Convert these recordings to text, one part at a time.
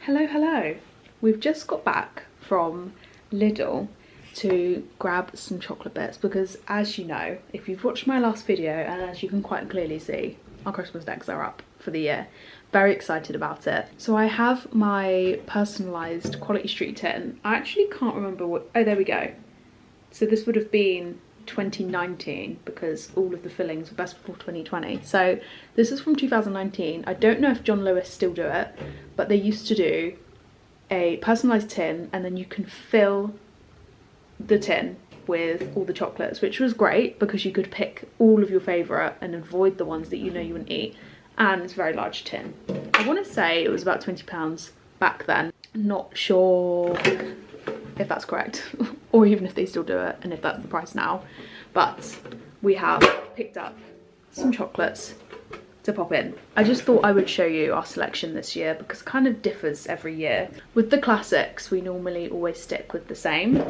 Hello, hello. We've just got back from Lidl to grab some chocolate bits because, as you know, if you've watched my last video, and as you can quite clearly see, our Christmas decks are up for the year. Very excited about it. So I have my personalised Quality Street tin. I actually can't remember what, oh there we go. So this would have been 2019 because all of the fillings were best before 2020. So this is from 2019. I don't know if John Lewis still do it, but they used to do a personalised tin and then you can fill the tin with all the chocolates, which was great because you could pick all of your favourite and avoid the ones that you know you wouldn't eat. And it's a very large tin. I want to say it was about £20 back then. Not sure if that's correct or even if they still do it and if that's the price now, but we have picked up some chocolates to pop in. I just thought I would show you our selection this year because it kind of differs every year. With the classics we normally always stick with the same.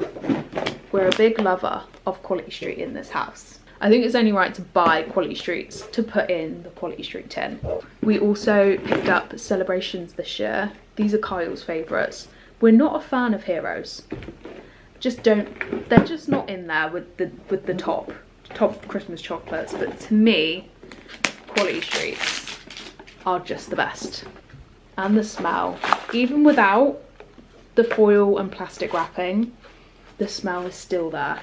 We're a big lover of Quality Street in this house. I think it's only right to buy Quality Streets to put in the Quality Street tin. We also picked up Celebrations this year. These are Kyle's favourites. We're not a fan of Heroes. They're just not in there with the top Christmas chocolates, but to me, Quality Streets are just the best. And the smell, even without the foil and plastic wrapping, the smell is still there.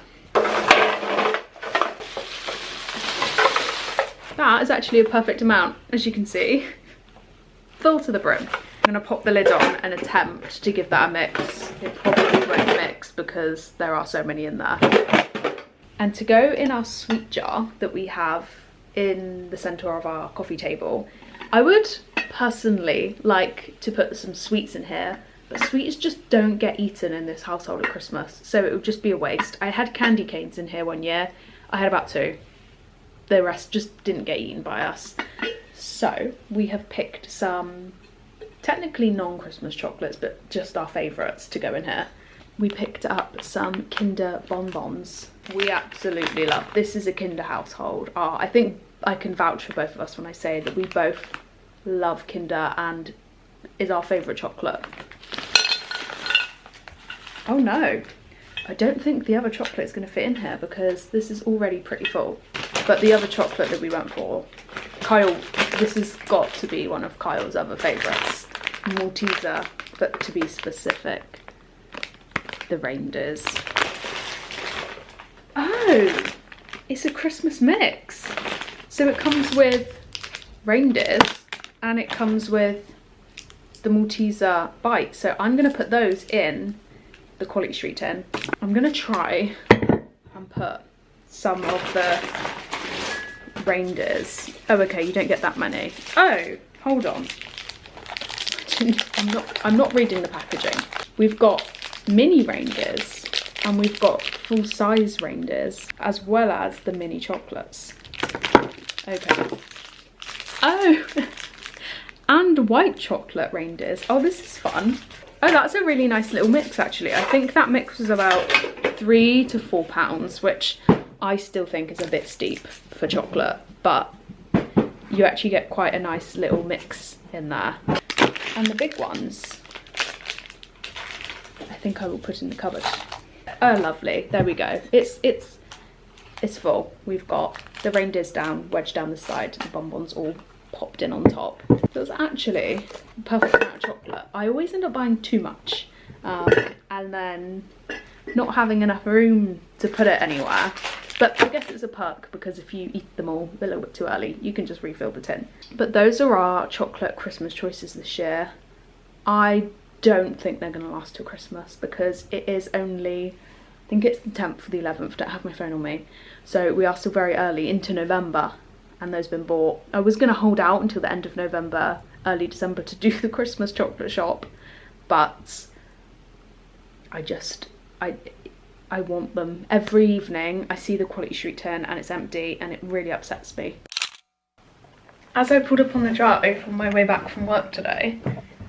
That is actually a perfect amount, as you can see. Full to the brim. I'm gonna pop the lid on and attempt to give that a mix. It probably won't mix because there are so many in there. And to go in our sweet jar that we have in the centre of our coffee table, I would personally like to put some sweets in here, but sweets just don't get eaten in this household at Christmas, so it would just be a waste. I had candy canes in here one year. I had about 2. The rest just didn't get eaten by us. So we have picked some technically non-Christmas chocolates, but just our favourites to go in here. We picked up some Kinder bonbons. We absolutely love, this is a Kinder household. I think I can vouch for both of us when I say that we both love Kinder and is our favourite chocolate. Oh no, I don't think the other chocolate is going to fit in here because this is already pretty full. But the other chocolate that we went for, Kyle, this has got to be one of Kyle's other favourites. Malteser, but to be specific, the reindeers. Oh, it's a Christmas mix. So it comes with reindeers and it comes with the Malteser bite. So I'm going to put those in the Quality Street tin. I'm going to try and put some of the reindeers. Oh, okay, you don't get that many. Oh, hold on. I'm not reading the packaging. We've got mini reindeers and we've got full-size reindeers as well as the mini chocolates. Okay. Oh, and white chocolate reindeers. Oh, this is fun. Oh, that's a really nice little mix actually. I think that mix was about £3 to £4, which I still think is a bit steep for chocolate, but you actually get quite a nice little mix in there. And the big ones, I think I will put in the cupboard. Oh, lovely. There we go. It's full. We've got the reindeers down, wedged down the side, the bonbons all popped in on top. That's actually the perfect amount of chocolate. I always end up buying too much and then not having enough room to put it anywhere. But I guess it's a perk because if you eat them all a little bit too early, you can just refill the tin. But those are our chocolate Christmas choices this year. I don't think they're going to last till Christmas because it is only, I think it's the 10th or the 11th, don't have my phone on me. So we are still very early into November and those have been bought. I was going to hold out until the end of November, early December to do the Christmas chocolate shop, but I want them. Every evening I see the Quality Street tin and it's empty and it really upsets me. As I pulled up on the drive on my way back from work today,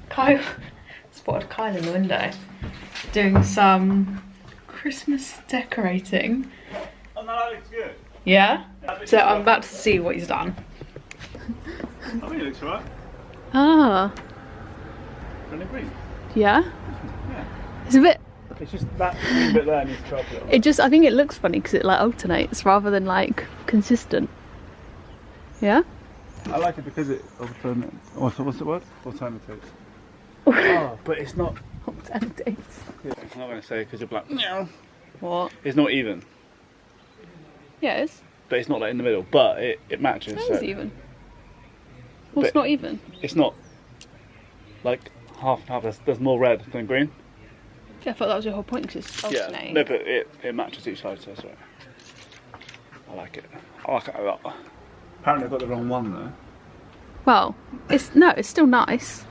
Kyle spotted Kyle in the window doing some Christmas decorating. Oh no, that looks good. Yeah? So I'm about to see what he's done. I think it looks alright. Ah. Green. Yeah? Yeah. It's a bit... It's just that green bit there needs to drop a little bit. It just, I think it looks funny because it like alternates rather than like consistent. Yeah? I like it because it alternates. What's the word? Alternatives. Oh, but it's not... Alternatives. Yeah, I'm not going to say because you're like, meow. What? It's not even. Yeah, it is. But it's not like in the middle, but it matches. It is even. What's not even? It's not like half and half. There's more red than green. Yeah, I thought that was your whole point because it's alternating. Yeah, no, but it matches each side, so that's right. I like it. I like it a lot. Apparently I got the wrong one though. Well, it's still nice.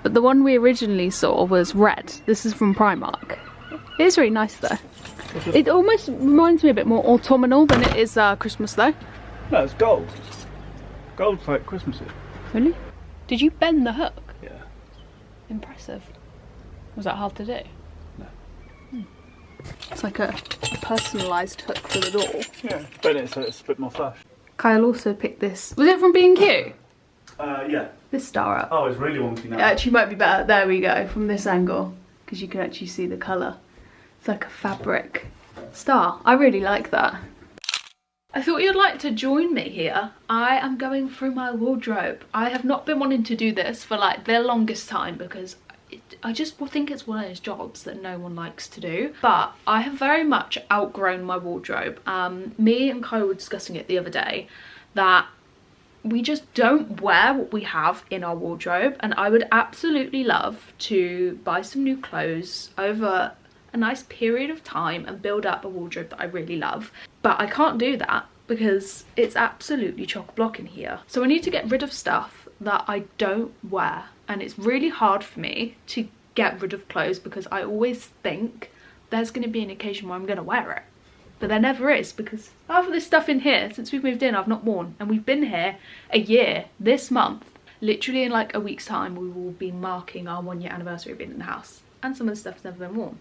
But the one we originally saw was red. This is from Primark. It is really nice though. It almost reminds me a bit more autumnal than it is Christmas though. No, it's gold. Gold's like Christmassy. Really? Did you bend the hook? Yeah. Impressive. Was that hard to do? No. It's like a personalised hook for the door. Yeah, bend it so it's a bit more flash. Kyle also picked this. Was it from B&Q? Yeah. This star up. Oh, it's really wonky now. It actually might be better. There we go, from this angle. Because you can actually see the colour. It's like a fabric star. I really like that. I thought you'd like to join me here. I am going through my wardrobe. I have not been wanting to do this for like the longest time because I just think it's one of those jobs that no one likes to do. But I have very much outgrown my wardrobe. Me and Kyle were discussing it the other day that we just don't wear what we have in our wardrobe, and I would absolutely love to buy some new clothes over a nice period of time and build up a wardrobe that I really love. But I can't do that because it's absolutely chock-a-block in here. So I need to get rid of stuff that I don't wear, and it's really hard for me to get rid of clothes because I always think there's going to be an occasion where I'm going to wear it. But there never is, because half of this stuff in here since we've moved in I've not worn, and we've been here a year this month. Literally in like a week's time we will be marking our 1 year anniversary of being in the house, and some of the stuff's never been worn.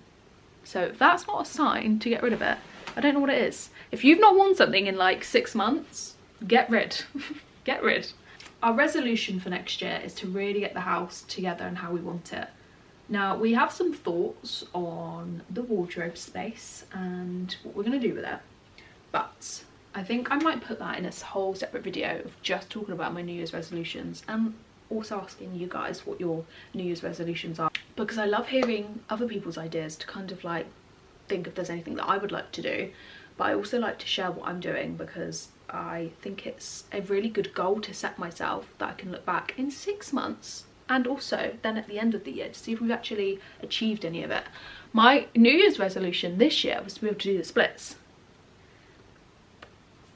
So if that's not a sign to get rid of it, I don't know what it is. If you've not worn something in like 6 months, get rid. Get rid. Our resolution for next year is to really get the house together and how we want it. Now, we have some thoughts on the wardrobe space and what we're going to do with it, but I think I might put that in a whole separate video of just talking about my New Year's resolutions and also asking you guys what your New Year's resolutions are, because I love hearing other people's ideas to kind of like think if there's anything that I would like to do, but I also like to share what I'm doing because I think it's a really good goal to set myself that I can look back in 6 months and also then at the end of the year to see if we've actually achieved any of it. My New Year's resolution this year was to be able to do the splits,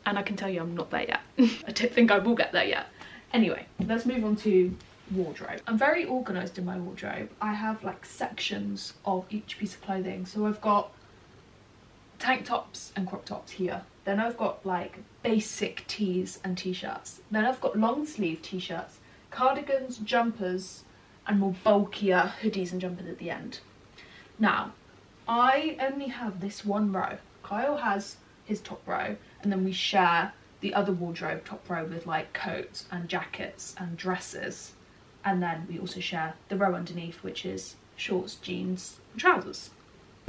and I can tell you I'm not there yet. I don't think I will get there yet. Anyway, let's move on to wardrobe. I'm very organised in my wardrobe. I have like sections of each piece of clothing. So I've got tank tops and crop tops here. Then I've got like basic tees and t-shirts. Then I've got long sleeve t-shirts, cardigans, jumpers, and more bulkier hoodies and jumpers at the end. Now, I only have this one row. Kyle has his top row, and then we share the other wardrobe top row with like coats and jackets and dresses, and then we also share the row underneath, which is shorts, jeans and trousers.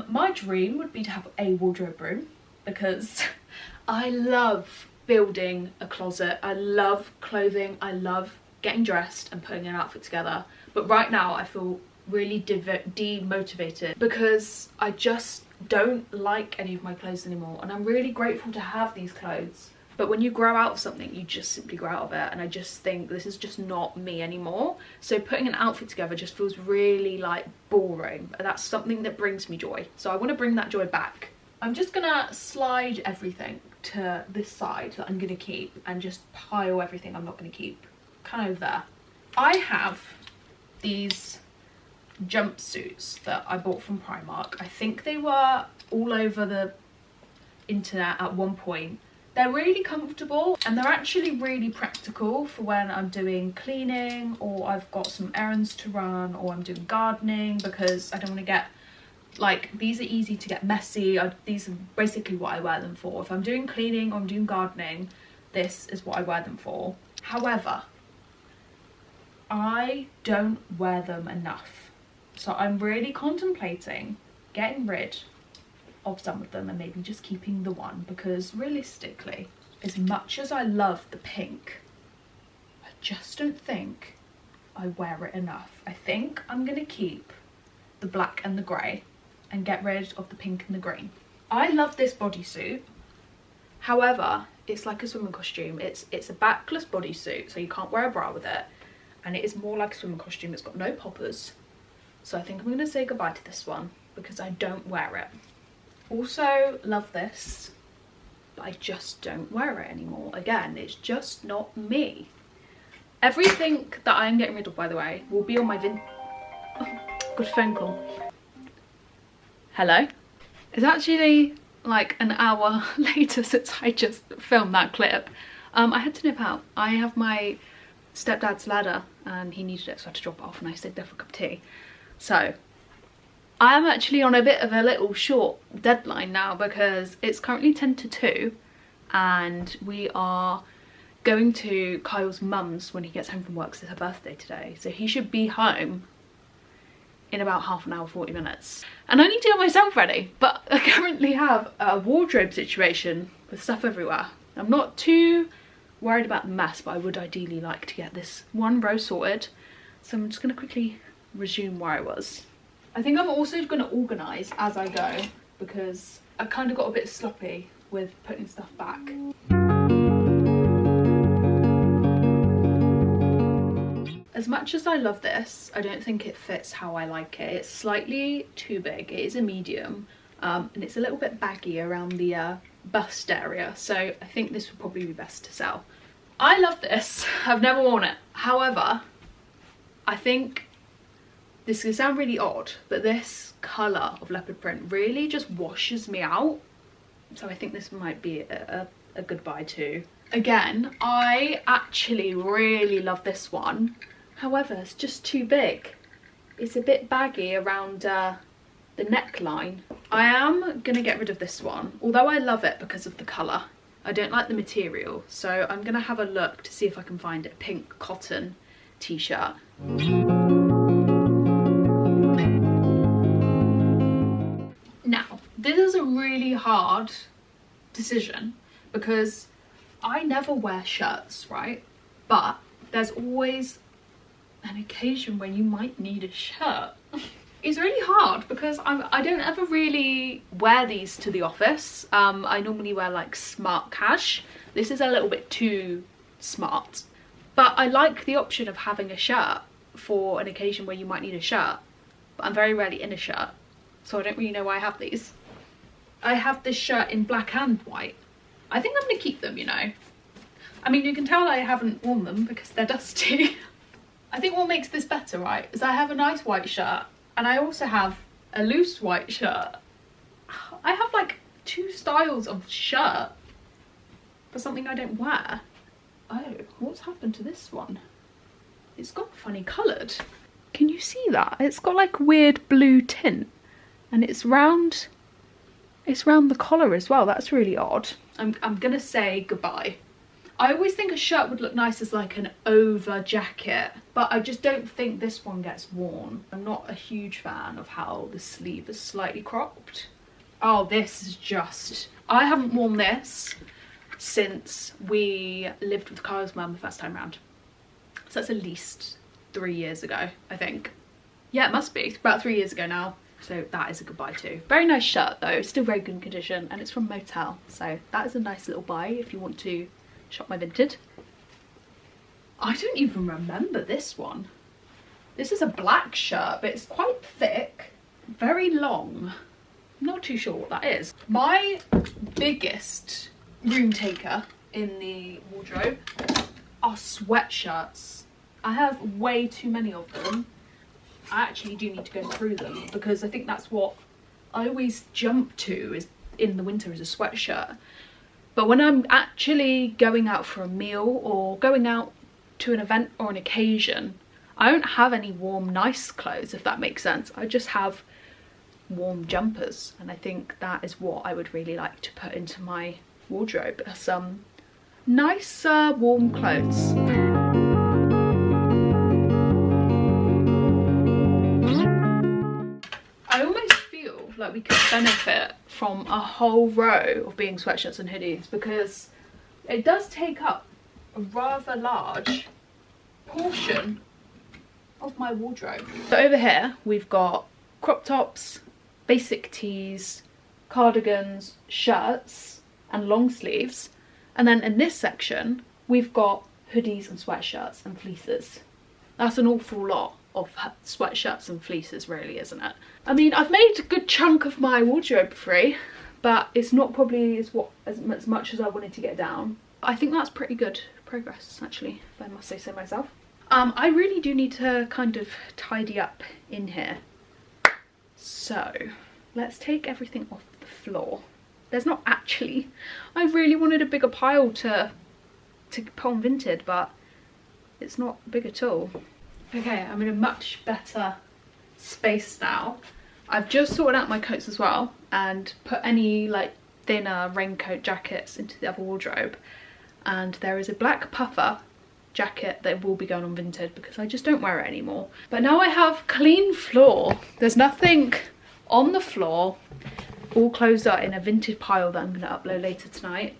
My dream would be to have a wardrobe room because I love building a closet. I love clothing. I love getting dressed and putting an outfit together, but right now I feel really demotivated because I just don't like any of my clothes anymore, and I'm really grateful to have these clothes. But when you grow out of something, you just simply grow out of it, and I just think this is just not me anymore. So putting an outfit together just feels really like boring. That's something that brings me joy, so I want to bring that joy back. I'm just gonna slide everything to this side that I'm gonna keep and just pile everything I'm not gonna keep kind of there. I have these jumpsuits that I bought from Primark. I think they were all over the internet at one point. They're really comfortable and they're actually really practical for when I'm doing cleaning or I've got some errands to run or I'm doing gardening, because I don't want to get like, these are easy to get messy. These are basically what I wear them for. If I'm doing cleaning or I'm doing gardening, this is what I wear them for. However, I don't wear them enough. So I'm really contemplating getting rid of some of them and maybe just keeping the one, because realistically, as much as I love the pink, I just don't think I wear it enough. I think I'm gonna keep the black and the grey and get rid of the pink and the green. I love this bodysuit. However, it's like a swimming costume. It's a backless bodysuit, so you can't wear a bra with it. And it is more like a swimming costume. It's got no poppers. So I think I'm gonna say goodbye to this one because I don't wear it. Also love this, but I just don't wear it anymore. Again, it's just not me. Everything that I'm getting rid of, by the way, will be on my oh, got a phone call. Hello? It's actually like an hour later since I just filmed that clip. I had to nip out. I have my stepdad's ladder and he needed it, so I had to drop it off and I stayed there for a cup of tea. So I am actually on a bit of a little short deadline now because it's currently 10 to 2 and we are going to Kyle's mum's when he gets home from work, 'cause it's her birthday today. So he should be home in about half an hour, 40 minutes. And I need to get myself ready, but I currently have a wardrobe situation with stuff everywhere. I'm not too worried about the mess, but I would ideally like to get this one row sorted. So I'm just gonna quickly resume where I was. I think I'm also gonna organise as I go because I kind of got a bit sloppy with putting stuff back. As much as I love this, I don't think it fits how I like it. It's slightly too big. It is a medium and it's a little bit baggy around the bust area, so I think this would probably be best to sell. I love this. I've never worn it. However, I think this can sound really odd, but this colour of leopard print really just washes me out. So I think this might be a goodbye too. Again, I actually really love this one. However, it's just too big. It's a bit baggy around the neckline. I am gonna get rid of this one, although I love it because of the colour. I don't like the material, so I'm gonna have a look to see if I can find a pink cotton t-shirt. Now, this is a really hard decision because I never wear shirts, right? But there's always an occasion when you might need a shirt. It's really hard because I don't ever really wear these to the office. I normally wear like smart cash. This is a little bit too smart, but I like the option of having a shirt for an occasion where you might need a shirt, but I'm very rarely in a shirt, so I don't really know why I have these. I have this shirt in black and white. I think I'm gonna keep them, you know. I mean, you can tell I haven't worn them because they're dusty. I think what makes this better, right, is I have a nice white shirt and I also have a loose white shirt. I have like 2 styles of shirt for something I don't wear. Oh, what's happened to this one? It's got funny coloured. Can you see that? It's got like weird blue tint and it's round the collar as well. That's really odd. I'm gonna say goodbye. I always think a shirt would look nice as like an over jacket, but I just don't think this one gets worn. I'm not a huge fan of how the sleeve is slightly cropped. Oh, this is just... I haven't worn this since we lived with Kyle's mum the first time round. So that's at least 3 years ago, I think. Yeah, it must be. It's about 3 years ago now. So that is a goodbye too. Very nice shirt though, still very good condition, and it's from Motel. So that is a nice little buy if you want to shop my Vinted. I don't even remember this one. This is a black shirt, but it's quite thick, very long. I'm not too sure what that is. My biggest room taker in the wardrobe are sweatshirts. I have way too many of them. I actually do need to go through them because I think that's what I always jump to is in the winter is a sweatshirt. But when I'm actually going out for a meal or going out to an event or an occasion, I don't have any warm, nice clothes, if that makes sense. I just have warm jumpers, and I think that is what I would really like to put into my wardrobe. Some nice warm clothes. like we could benefit from a whole row of being sweatshirts and hoodies, because it does take up a rather large portion of my wardrobe. So over here we've got crop tops, basic tees, cardigans, shirts and long sleeves, and then in this section we've got hoodies and sweatshirts and fleeces. That's an awful lot of sweatshirts and fleeces, really, isn't it? I mean, I've made a good chunk of my wardrobe free, but it's not probably as much as I wanted to get down. I think that's pretty good progress, actually, if I must say so myself. I really do need to kind of tidy up in here. So let's take everything off the floor. There's not actually, I really wanted a bigger pile to put on Vinted, but it's not big at all. Okay, I'm in a much better space now. I've just sorted out my coats as well and put any like thinner raincoat jackets into the other wardrobe, and there is a black puffer jacket that will be going on Vinted because I just don't wear it anymore. But now I have clean floor. There's nothing on the floor. All clothes are in a Vinted pile that I'm going to upload later tonight.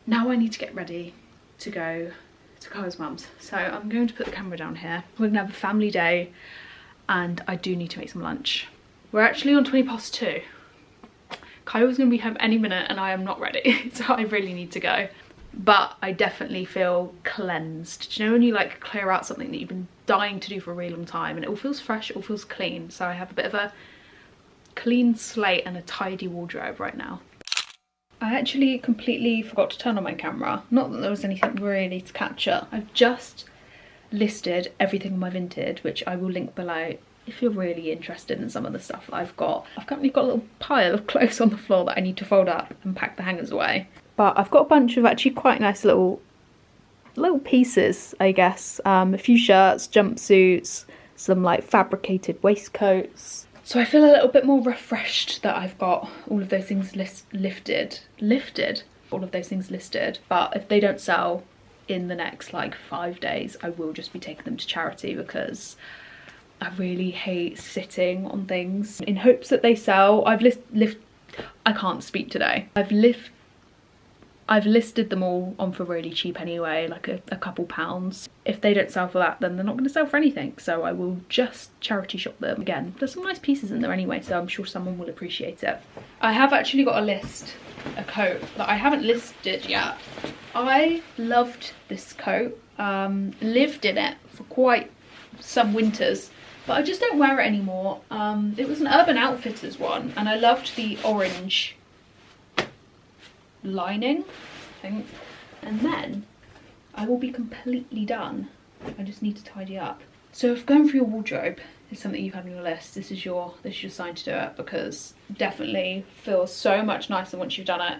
Now I need to get ready to go to Kyle's mum's. So I'm going to put the camera down here. We're gonna have a family day and I do need to make some lunch. We're actually on 2:20. Kyle's gonna be home any minute and I am not ready, so I really need to go. But I definitely feel cleansed. Do you know when you like clear out something that you've been dying to do for a really long time and it all feels fresh, it all feels clean. So I have a bit of a clean slate and a tidy wardrobe right now. I actually completely forgot to turn on my camera. Not that there was anything really to capture. I've just listed everything on my Vinted, which I will link below if you're really interested in some of the stuff that I've got. I've currently got a little pile of clothes on the floor that I need to fold up and pack the hangers away. But I've got a bunch of actually quite nice little pieces, I guess. A few shirts, jumpsuits, some like fabricated waistcoats. So I feel a little bit more refreshed that I've got all of those things lifted, all of those things listed. But if they don't sell in the next like 5 days, I will just be taking them to charity because I really hate sitting on things in hopes that they sell. I can't speak today. I've listed them all on for really cheap anyway, like a couple pounds. If they don't sell for that, then they're not going to sell for anything. So I will just charity shop them. Again, there's some nice pieces in there anyway, so I'm sure someone will appreciate it. I have actually got a coat that I haven't listed yet. I loved this coat, lived in it for quite some winters, but I just don't wear it anymore. It was an Urban Outfitters one, and I loved the orange lining, I think. And then I will be completely done. I just need to tidy up. So if going through your wardrobe is something you've had on your list, this is your sign to do it, because definitely feels so much nicer once you've done it.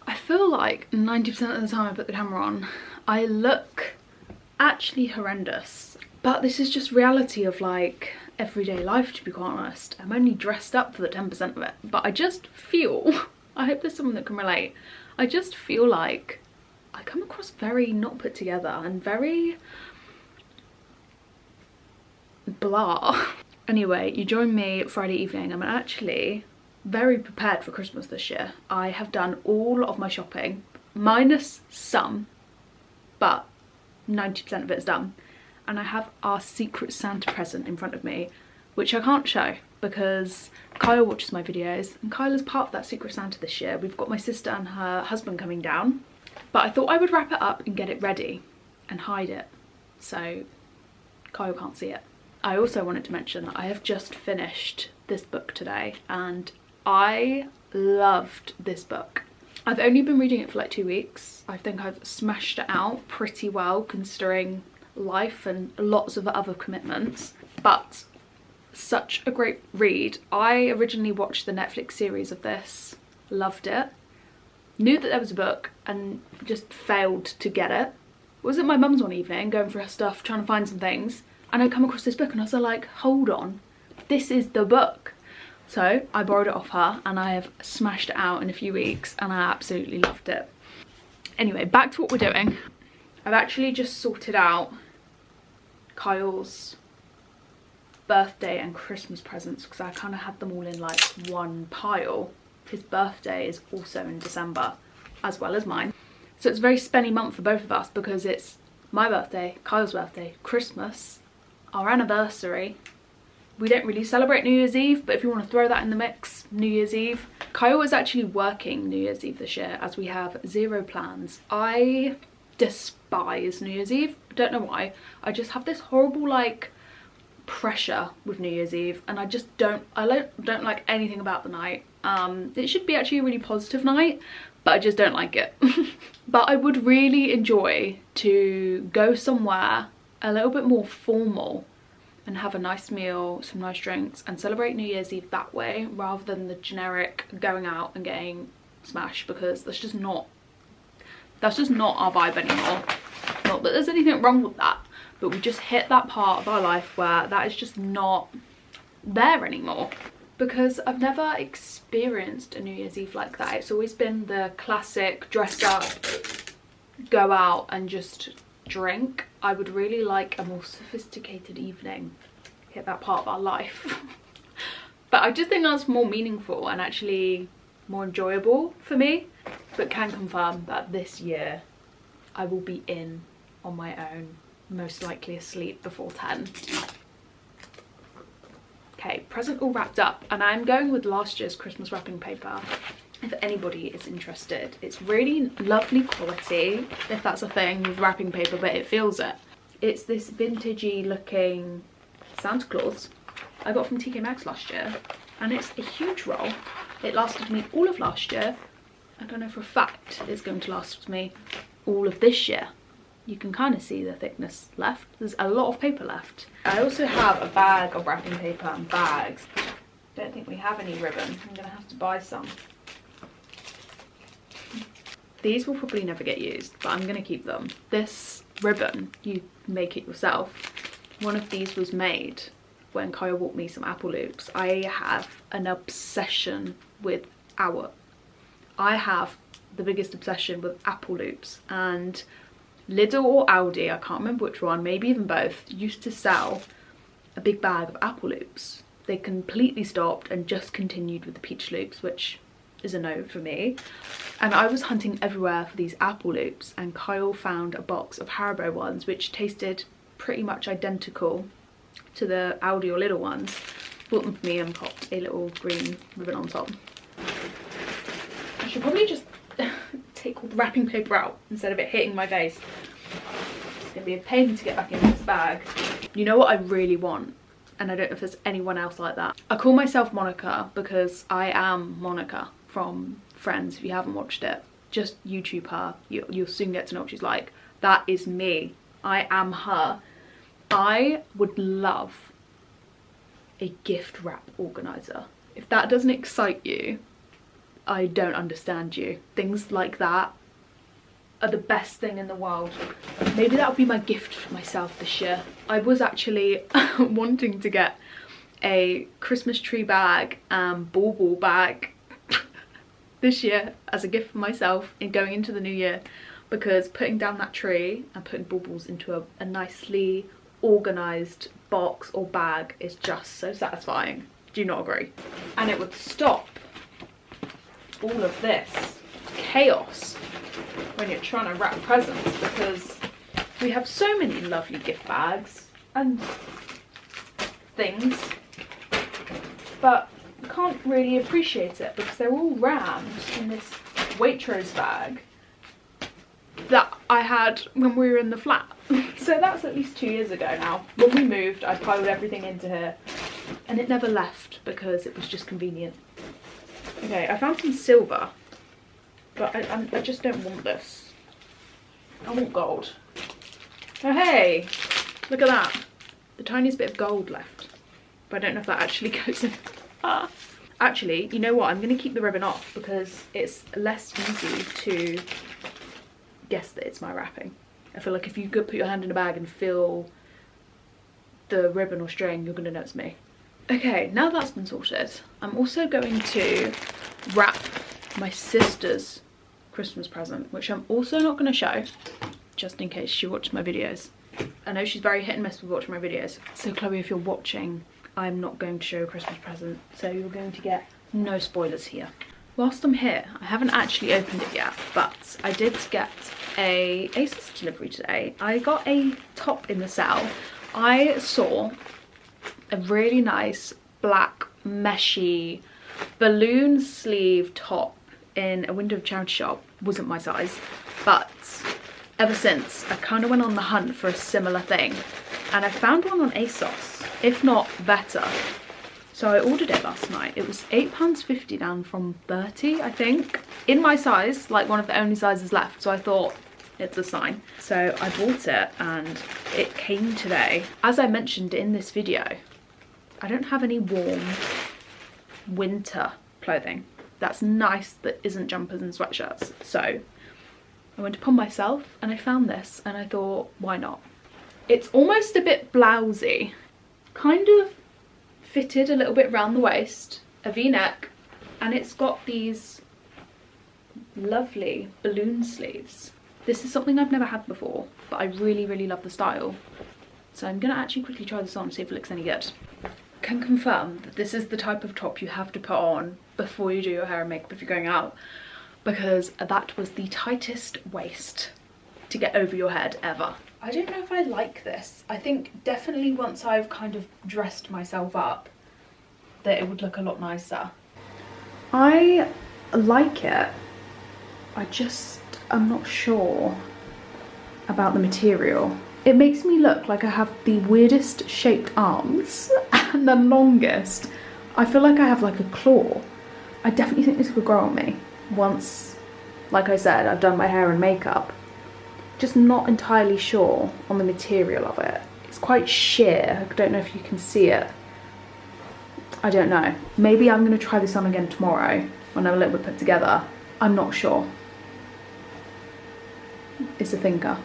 I feel like 90% of the time I put the camera on, I look actually horrendous. But this is just reality of like everyday life, to be quite honest. I'm only dressed up for the 10% of it, but I just feel, I hope there's someone that can relate, I just feel like I come across very not put together and very blah. Anyway, you join me Friday evening. I'm actually very prepared for Christmas this year. I have done all of my shopping, minus some, but 90% of it is done. And I have our Secret Santa present in front of me, which I can't show because Kyle watches my videos and Kyle is part of that Secret Santa this year. We've got my sister and her husband coming down, but I thought I would wrap it up and get it ready and hide it so Kyle can't see it. I also wanted to mention that I have just finished this book today and I loved this book. I've only been reading it for like 2 weeks. I think I've smashed it out pretty well considering life and lots of other commitments, but such a great read. I originally watched the Netflix series of this, loved it, knew that there was a book and just failed to get it. Was at my mum's one evening going through her stuff trying to find some things, and I come across this book and I was like, hold on, this is the book. So I borrowed it off her and I have smashed it out in a few weeks and I absolutely loved it. Anyway, back to what we're doing. I've actually just sorted out Kyle's birthday and Christmas presents because I kind of had them all in like one pile. His birthday is also in December, as well as mine. So it's a very spenny month for both of us because it's my birthday, Kyle's birthday, Christmas, our anniversary. We don't really celebrate New Year's Eve, but if you want to throw that in the mix, New Year's Eve. Kyle was actually working New Year's Eve this year as we have 0 plans. I despise New Year's Eve. Don't know why. I just have this horrible like pressure with New Year's Eve, and I just don't like anything about the night. It should be actually a really positive night, but I just don't like it. But I would really enjoy to go somewhere a little bit more formal and have a nice meal, some nice drinks, and celebrate New Year's Eve that way rather than the generic going out and getting smashed, because that's just not our vibe anymore. Not that there's anything wrong with that, but we just hit that part of our life where that is just not there anymore. Because I've never experienced a New Year's Eve like that. It's always been the classic dress up, go out and just drink. I would really like a more sophisticated evening, hit that part of our life. But I just think that's more meaningful and actually more enjoyable for me. But can confirm that this year I will be in on my own, most likely asleep before 10. Okay, present all wrapped up, and I'm going with last year's Christmas wrapping paper if anybody is interested. It's really lovely quality, if that's a thing with wrapping paper, but it feels it. It's this vintagey looking Santa Claus I got from TK Maxx last year, and it's a huge roll. It lasted me all of last year. I don't know for a fact it's going to last me all of this year. You can kind of see the thickness left. There's a lot of paper left. I also have a bag of wrapping paper and bags. Don't think we have any ribbon. I'm gonna have to buy some. These will probably never get used, but I'm gonna keep them. This ribbon, you make it yourself. One of these was made when Kyle bought me some apple loops. I have an obsession with I have the biggest obsession with apple loops, and Lidl or Aldi, I can't remember which one, maybe even both, used to sell a big bag of apple loops. They completely stopped and just continued with the peach loops, which is a no for me. And I was hunting everywhere for these apple loops, and Kyle found a box of Haribo ones which tasted pretty much identical to the Aldi or Lidl ones. Bought them for me and popped a little green ribbon on top. I should probably just take all the wrapping paper out instead of it hitting my face. It's gonna be a pain to get back into this bag. You know what I really want, and I don't know if there's anyone else like that. I call myself Monica because I am Monica from Friends. If you haven't watched it, just YouTube her. You'll soon get to know what she's like. That is me. I am her. I would love a gift wrap organizer. If that doesn't excite you, I don't understand you. Things like that are the best thing in the world. Maybe that would be my gift for myself this year. I was actually wanting to get a Christmas tree bag and bauble bag this year as a gift for myself in going into the new year, because putting down that tree and putting baubles into a nicely organised box or bag is just so satisfying. Do you not agree? And it would stop all of this chaos when you're trying to wrap presents, because we have so many lovely gift bags and things, but you can't really appreciate it because they're all rammed in this Waitrose bag that I had when we were in the flat. So that's at least 2 years ago now. When we moved, I piled everything into here and it never left because it was just convenient. Okay, I found some silver, but I just don't want this. I want gold. Oh hey, look at that. The tiniest bit of gold left, but I don't know if that actually goes in. Actually, you know what? I'm going to keep the ribbon off because it's less easy to guess that it's my wrapping. I feel like if you could put your hand in a bag and feel the ribbon or string, you're going to know it's me. Okay, now that's been sorted, I'm also going to wrap my sister's Christmas present, which I'm also not going to show, just in case she watches my videos. I know she's very hit and miss with watching my videos. So Chloe, if you're watching, I'm not going to show a Christmas present, so you're going to get no spoilers here. Whilst I'm here, I haven't actually opened it yet, but I did get a ASOS delivery today. I got a top in the sale. I saw a really nice black meshy balloon sleeve top in a window of charity shop. Wasn't my size, but ever since I kind of went on the hunt for a similar thing, and I found one on ASOS, if not better. So I ordered it last night. It was £8.50 down from 30, I think, in my size, like one of the only sizes left. So I thought, it's a sign. So I bought it and it came today. As I mentioned in this video, I don't have any warm winter clothing that's nice that isn't jumpers and sweatshirts. So I went upon myself and I found this and I thought, why not? It's almost a bit blousey, kind of fitted a little bit around the waist, a v-neck, and it's got these lovely balloon sleeves. This is something I've never had before, but I really love the style. So I'm gonna actually quickly try this on and see if it looks any good. Can confirm that this is the type of top you have to put on before you do your hair and makeup if you're going out, because that was the tightest waist to get over your head ever. I don't know if I like this. I think definitely once I've kind of dressed myself up that it would look a lot nicer. I like it. I'm not sure about the material. It makes me look like I have the weirdest shaped arms and the longest. I feel like I have like a claw. I definitely think this would grow on me once, like I said, I've done my hair and makeup. Just not entirely sure on the material of it. It's quite sheer. I don't know if you can see it. I don't know. Maybe I'm going to try this on again tomorrow when I'm a little bit put together. I'm not sure. It's a thinker.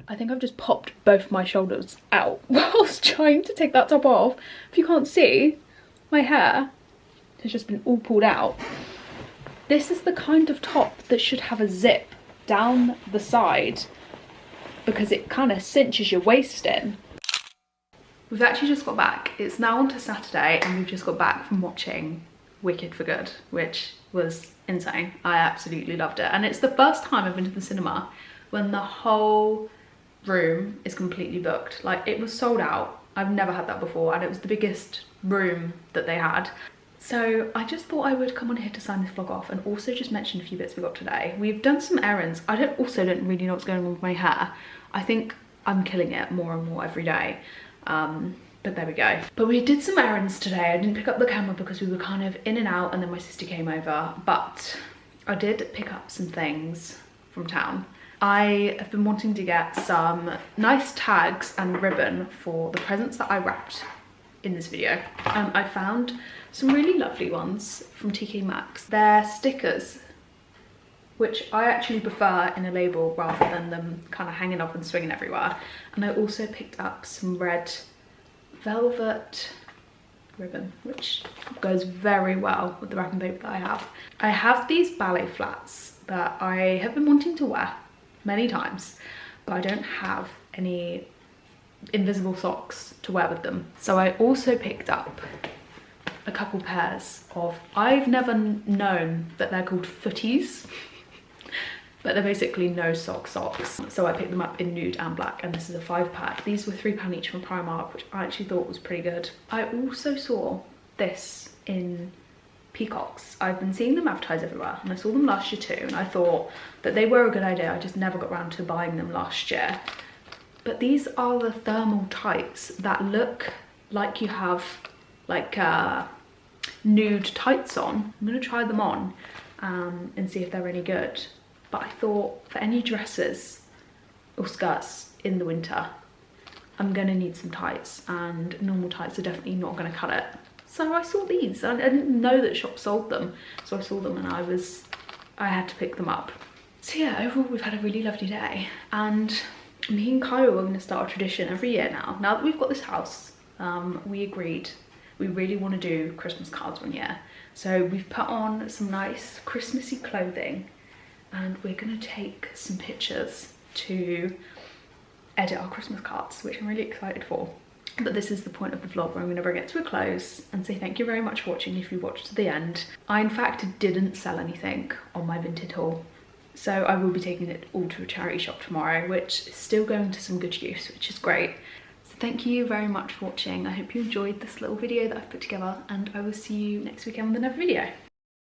I think I've just popped both my shoulders out whilst trying to take that top off. If you can't see, my hair has just been all pulled out. This is the kind of top that should have a zip down the side, because it kind of cinches your waist in. We've actually just got back. It's now on to Saturday and we've just got back from watching Wicked for Good, which was insane. I absolutely loved it. And it's the first time I've been to the cinema when the whole room is completely booked. Like, it was sold out. I've never had that before, and it was the biggest room that they had. So I just thought I would come on here to sign this vlog off and also just mention a few bits we got today. We've done some errands. I don't really know what's going on with my hair. I think I'm killing it more and more every day. But there we go. But we did some errands today. I didn't pick up the camera because we were kind of in and out, and then my sister came over. But I did pick up some things from town. I have been wanting to get some nice tags and ribbon for the presents that I wrapped in this video. I found some really lovely ones from TK Maxx. They're stickers, which I actually prefer in a label rather than them kind of hanging off and swinging everywhere. And I also picked up some red velvet ribbon, which goes very well with the wrapping paper that I have. I have these ballet flats that I have been wanting to wear many times, but I don't have any invisible socks to wear with them. So I also picked up a couple pairs of, I've never known that they're called footies, but they're basically no sock socks. So I picked them up in nude and black, and this is a 5-pack. These were £3 each from Primark, which I actually thought was pretty good. I also saw this in peacocks. I've been seeing them advertised everywhere, and I saw them last year too, and I thought that they were a good idea. I just never got around to buying them last year. But these are the thermal tights that look like you have like nude tights on. I'm gonna try them on and see if they're any good. But I thought for any dresses or skirts in the winter, I'm gonna need some tights, and normal tights are definitely not gonna cut it. So I saw these. I didn't know that shops sold them, so I saw them and I had to pick them up. So yeah, overall we've had a really lovely day, and me and Kyle are going to start a tradition every year now. Now that we've got this house, we agreed we really want to do Christmas cards one year. So we've put on some nice Christmassy clothing, and we're going to take some pictures to edit our Christmas cards, which I'm really excited for. But this is the point of the vlog where I'm going to bring it to a close and say thank you very much for watching if you watched to the end. I in fact didn't sell anything on my Vinted haul, so I will be taking it all to a charity shop tomorrow, which is still going to some good use, which is great. So thank you very much for watching. I hope you enjoyed this little video that I've put together, and I will see you next weekend with another video.